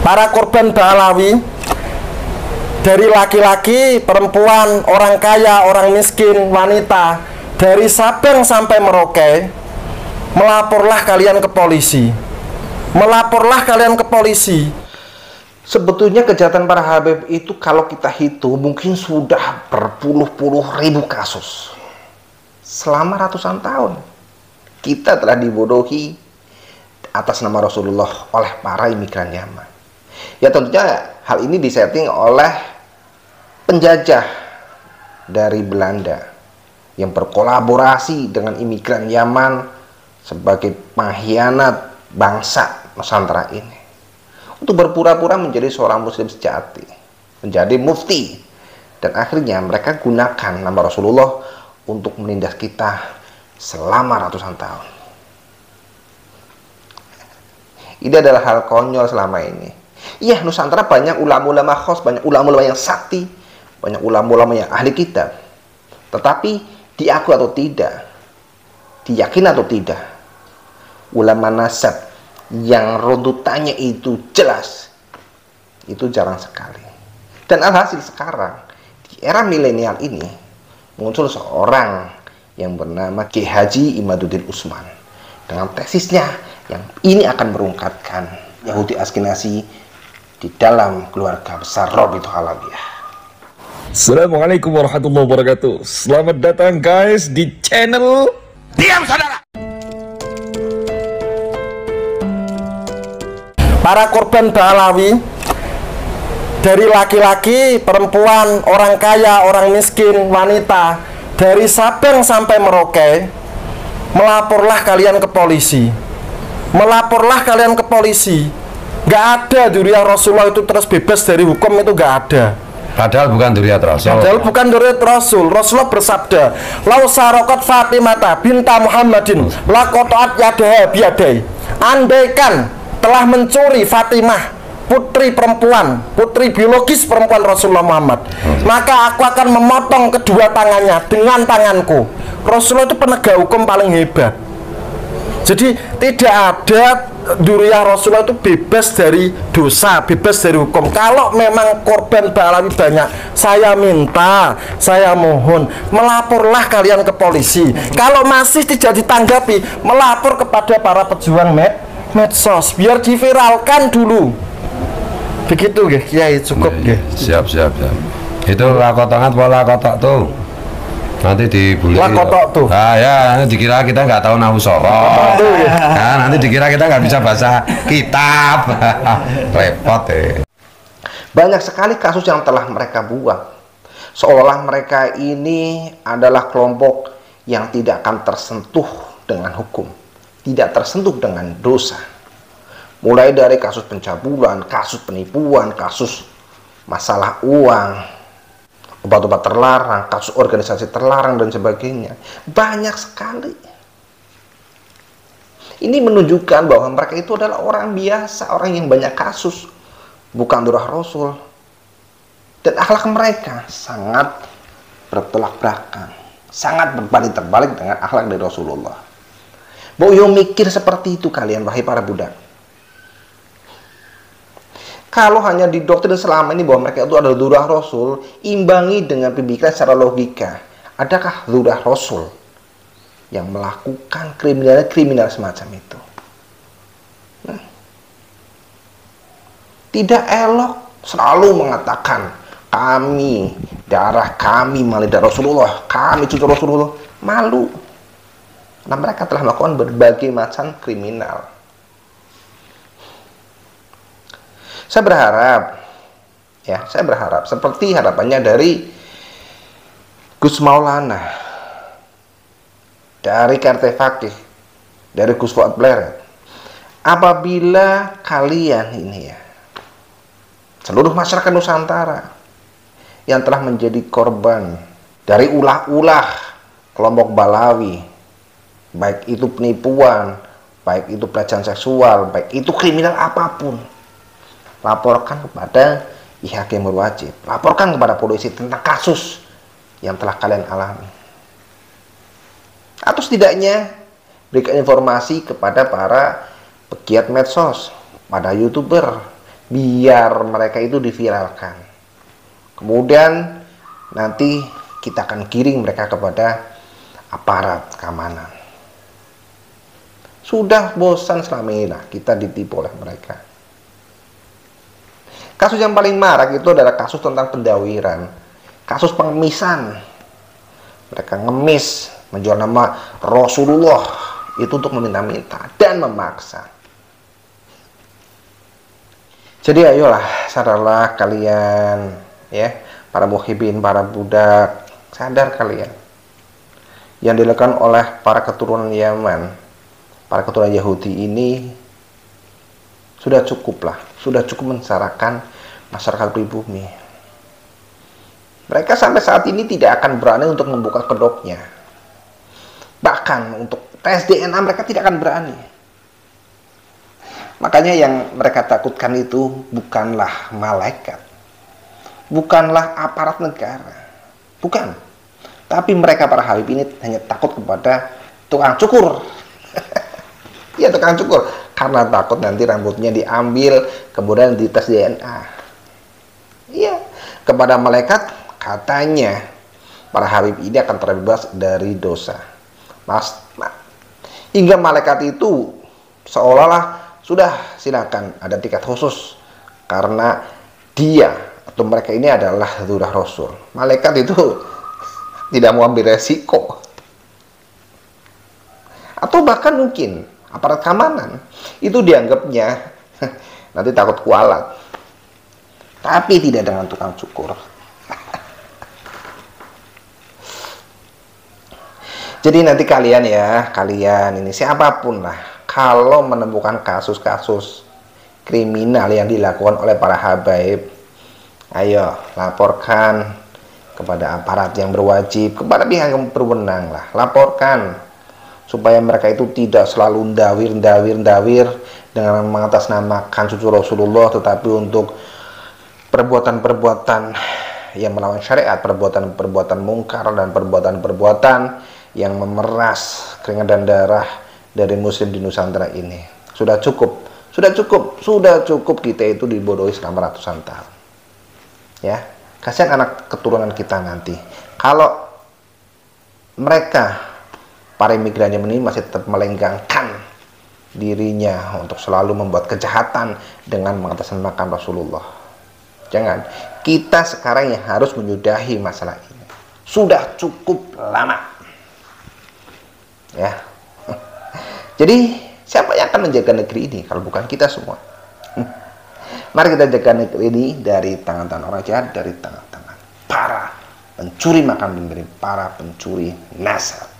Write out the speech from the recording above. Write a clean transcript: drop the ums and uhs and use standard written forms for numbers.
para korban Balawi, dari laki-laki, perempuan, orang kaya, orang miskin, wanita, dari Sabang sampai Merauke, melaporlah kalian ke polisi. Melaporlah kalian ke polisi. Sebetulnya kejahatan para Habib itu kalau kita hitung mungkin sudah berpuluh-puluh ribu kasus. Selama ratusan tahun kita telah dibodohi atas nama Rasulullah oleh para imigran Yaman. Ya tentunya hal ini disetting oleh penjajah dari Belanda yang berkolaborasi dengan imigran Yaman sebagai pengkhianat bangsa Nusantara ini untuk berpura-pura menjadi seorang muslim sejati, menjadi mufti, dan akhirnya mereka gunakan nama Rasulullah untuk menindas kita selama ratusan tahun. Ini adalah hal konyol selama ini. Iya, Nusantara banyak ulama-ulama khos, banyak ulama-ulama yang sakti, banyak ulama-ulama yang ahli kitab. Tetapi diaku atau tidak, diyakini atau tidak, ulama nasab yang runtutannya itu jelas, itu jarang sekali. Dan alhasil sekarang di era milenial ini muncul seorang yang bernama Kiai Haji Imaduddin Utsman dengan tesisnya yang ini akan merungkatkan Yahudi Askenazi di dalam keluarga besar Rabi'ah Alawiyah. Assalamualaikum warahmatullahi wabarakatuh. Selamat datang guys di channel Diam Saudara. Para korban Balawi, dari laki-laki, perempuan, orang kaya, orang miskin, wanita, dari Sabang sampai Merauke, melaporlah kalian ke polisi. Melaporlah kalian ke polisi. Gak ada duriah Rasulullah itu terus bebas dari hukum, itu gak ada. Padahal bukan duriat Rasul. Padahal bukan duriat Rasul. Rasulullah bersabda, "Lau sarokat Fatimata binta Muhammadin lakotoat yadaha biyadai." Andaikan telah mencuri Fatimah, putri perempuan, putri biologis perempuan Rasulullah Muhammad, maka aku akan memotong kedua tangannya dengan tanganku. Rasulullah itu penegak hukum paling hebat. Jadi tidak ada duriah Rasulullah itu bebas dari dosa, bebas dari hukum. Kalau memang korban Balawi banyak, saya minta, saya mohon, melaporlah kalian ke polisi. Kalau masih tidak ditanggapi, melapor kepada para pejuang medsos, biar diviralkan dulu. Begitu ya, Kiai, cukup ya. Siap. Itu lakotongan pola kotok tuh. Nanti dibully. Lakotok tuh. Ah ya, dikira kita nggak tahu nahu sorot. Nah, nanti dikira kita nggak bisa bahasa kitab. Repot ya. Banyak sekali kasus yang telah mereka buang, seolah mereka ini adalah kelompok yang tidak akan tersentuh dengan hukum, tidak tersentuh dengan dosa. Mulai dari kasus pencabulan, kasus penipuan, kasus masalah uang, obat-obat terlarang, kasus organisasi terlarang, dan sebagainya. Banyak sekali. Ini menunjukkan bahwa mereka itu adalah orang biasa, orang yang banyak kasus, bukan duriah Rasul. Dan akhlak mereka sangat bertolak belakang, sangat berbalik terbalik dengan akhlak dari Rasulullah. Boyo mikir seperti itu kalian, wahai para budak. Kalau hanya didoktrin selama ini bahwa mereka itu adalah duriah Rasul, imbangi dengan pemikiran secara logika. Adakah duriah Rasul yang melakukan kriminal semacam itu? Tidak elok selalu mengatakan kami, darah kami mengalir dari Rasulullah, kami cucu Rasulullah. Malu. Nah, mereka telah melakukan berbagai macam kriminal. Saya berharap seperti harapannya dari Gus Maulana, dari Karte Fakih, dari Gus Fuad Pleret. Apabila kalian ini ya, seluruh masyarakat Nusantara yang telah menjadi korban dari ulah-ulah kelompok Balawi, baik itu penipuan, baik itu pelecehan seksual, baik itu kriminal apapun, laporkan kepada IHK Berwajib, laporkan kepada polisi tentang kasus yang telah kalian alami. Atau setidaknya berikan informasi kepada para pegiat medsos, pada YouTuber, biar mereka itu diviralkan. Kemudian nanti kita akan giring mereka kepada aparat keamanan. Sudah bosan selama ini lah kita ditipu oleh mereka. Kasus yang paling marak itu adalah kasus tentang pendawiran, kasus pengemisan. Mereka ngemis, menjual nama Rasulullah itu untuk meminta-minta dan memaksa. Jadi ayolah, sadarlah kalian, ya, para muhibin, para budak, sadar kalian. Yang dilakukan oleh para keturunan Yaman, para keturunan Yahudi ini sudah cukup lah, sudah cukup mensyaratkan masyarakat pribumi. Mereka sampai saat ini tidak akan berani untuk membuka kedoknya. Bahkan untuk tes DNA mereka tidak akan berani. Makanya yang mereka takutkan itu bukanlah malaikat, bukanlah aparat negara, bukan. Tapi mereka para habib ini hanya takut kepada tukang cukur. Ya, tukang cukur, karena takut nanti rambutnya diambil kemudian dites DNA. Iya, kepada malaikat katanya para habib ini akan terbebas dari dosa. Hingga malaikat itu seolah-olah sudah, silakan, ada tiket khusus karena dia atau mereka ini adalah dzurriyyah Rasul. Malaikat itu tidak mau ambil resiko. Atau bahkan mungkin aparat keamanan itu dianggapnya nanti takut kualat. Tapi tidak dengan tukang cukur. Jadi nanti kalian ya, kalian ini siapapun lah, kalau menemukan kasus-kasus kriminal yang dilakukan oleh para habaib, ayo laporkan kepada aparat yang berwajib, kepada pihak yang berwenang lah, laporkan supaya mereka itu tidak selalu ndawir dengan mengatasnamakan cucu Rasulullah, tetapi untuk perbuatan-perbuatan yang melawan syariat, perbuatan-perbuatan mungkar dan perbuatan-perbuatan yang memeras keringat dan darah dari muslim di Nusantara ini. Sudah cukup kita itu dibodohi selama ratusan tahun. Ya, kasihan anak keturunan kita nanti. Kalau mereka para imigran yang ini masih tetap melenggangkan dirinya untuk selalu membuat kejahatan dengan mengatasnamakan Rasulullah. Jangan. Kita sekarang yang harus menyudahi masalah ini. Sudah cukup lama. Ya. Jadi siapa yang akan menjaga negeri ini kalau bukan kita semua? Mari kita jaga negeri ini dari tangan-tangan orang jahat, dari tangan-tangan para pencuri makan, para pencuri nasab.